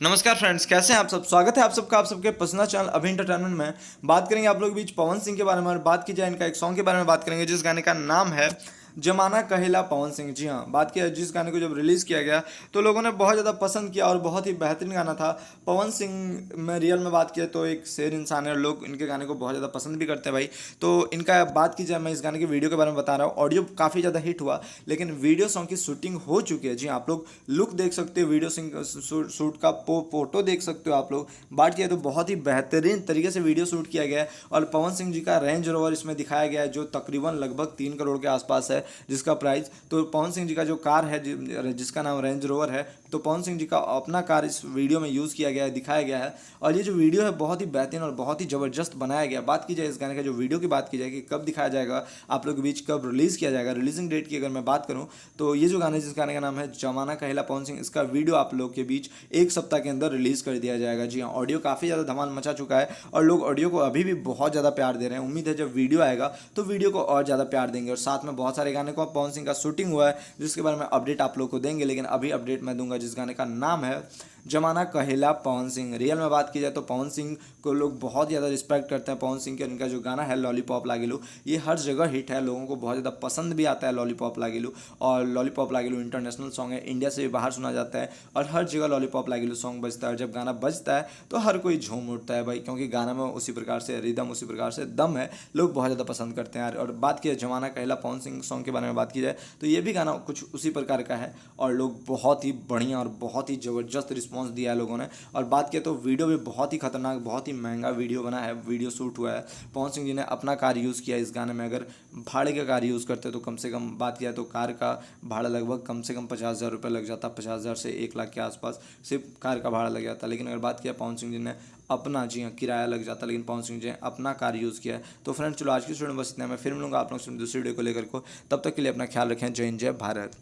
नमस्कार फ्रेंड्स, कैसे हैं आप सब। स्वागत है आप सबका आप सबके पसंदीदा चैनल अभी एंटरटेनमेंट में। बात करेंगे आप लोग के बीच पवन सिंह के बारे में और बात की जाए इनका एक सॉन्ग के बारे में बात करेंगे जिस गाने का नाम है जमाना कहेला पवन सिंह। जी हाँ, बात किया जिस गाने को जब रिलीज़ किया गया तो लोगों ने बहुत ज़्यादा पसंद किया और बहुत ही बेहतरीन गाना था। पवन सिंह में रियल में बात किया तो एक शेर इंसान है और लोग इनके गाने को बहुत ज़्यादा पसंद भी करते हैं भाई। तो इनका बात की जाए, मैं इस गाने की वीडियो के बारे में बता रहा हूँ। ऑडियो काफ़ी ज़्यादा हिट हुआ लेकिन वीडियो सॉन्ग की शूटिंग हो चुकी है। जी हाँ, आप लोग लुक देख सकते हो, वीडियो शूट का फोटो देख सकते हो आप लोग। बात किया तो बहुत ही बेहतरीन तरीके से वीडियो शूट किया गया है और पवन सिंह जी का रेंज रोवर इसमें दिखाया गया है जो तकरीबन लगभग 3 करोड़ के आसपास है जिसका प्राइस। तो पवन सिंह जी का जो कार है जिसका नाम रेंज रोवर है, तो पवन सिंह जी का अपना कार इस वीडियो में यूज़ किया गया है, दिखाया गया है। और ये जो वीडियो है बहुत ही बेहतरीन और बहुत ही ज़बरदस्त बनाया गया। बात की जाए इस गाने का जो वीडियो की बात की जाए कि कब दिखाया जाएगा आप लोग के बीच, कब रिलीज़ किया जाएगा, रिलीजिंग डेट की अगर मैं बात करूँ तो ये जो गाने जिस गाने का नाम है जमाना कहेला पवन सिंह, इसका वीडियो आप लोग के बीच एक सप्ताह के अंदर रिलीज़ कर दिया जाएगा। जी हाँ, ऑडियो काफ़ी ज़्यादा धमाल मचा चुका है और लोग ऑडियो को अभी भी बहुत ज़्यादा प्यार दे रहे हैं। उम्मीद है जब वीडियो आएगा तो वीडियो को और ज़्यादा प्यार देंगे और साथ में बहुत सारे गाने को पवन सिंह का शूटिंग हुआ है जिसके बारे में अपडेट आप लोग को देंगे। लेकिन अभी अपडेट मैं दूंगा जिस गाने का नाम है जमाना कहेला पवन सिंह। रियल में बात की जाए तो पवन सिंह को लोग बहुत ज़्यादा रिस्पेक्ट करते हैं। पवन सिंह के उनका जो गाना है लॉलीपॉप लागिलू, ये हर जगह हिट है, लोगों को बहुत ज़्यादा पसंद भी आता है लॉलीपॉप लागिलू। और लॉलीपॉप लागिलू इंटरनेशनल सॉन्ग है, इंडिया से भी बाहर सुना जाता है और हर जगह लॉलीपॉप लागिलू सॉन्ग बजता है। और जब गाना बजता है तो हर कोई झूम उठता है भाई, क्योंकि गाना में उसी प्रकार से रिदम, उसी प्रकार से दम है, लोग बहुत ज़्यादा पसंद करते हैं। और बात की जाए जमाना कहेला पवन सिंह सॉन्ग के बारे में बात की जाए तो ये भी गाना कुछ उसी प्रकार का है और लोग बहुत ही बढ़िया और बहुत ही ज़बरदस्त रिस्पॉन्स दिया है लोगों ने। और बात किया तो वीडियो भी बहुत ही खतरनाक, बहुत ही महंगा वीडियो बना है, वीडियो शूट हुआ है। पवन सिंह जी ने अपना कार यूज़ किया इस गाने में। अगर भाड़े का कार यूज़ करते तो कम से कम बात किया तो कार का भाड़ा लगभग कम से कम 50,000 रुपये लग जाता, 50,000 से 1 लाख के आसपास सिर्फ कार का भाड़ा लग जाता। लेकिन अगर बात किया पवन सिंह जी ने अपना, जी हाँ, किराया लग जाता, लेकिन पवन सिंह जी ने अपना कार यूज़ किया है। तो फ्रेंड्स चलो आज की स्टूडेंट बस इतना, मैं फिर मिलूंगा आप लोग दूसरी वीडियो को लेकर को। तब तक के लिए अपना ख्याल रखें। जय हिंद, जय भारत।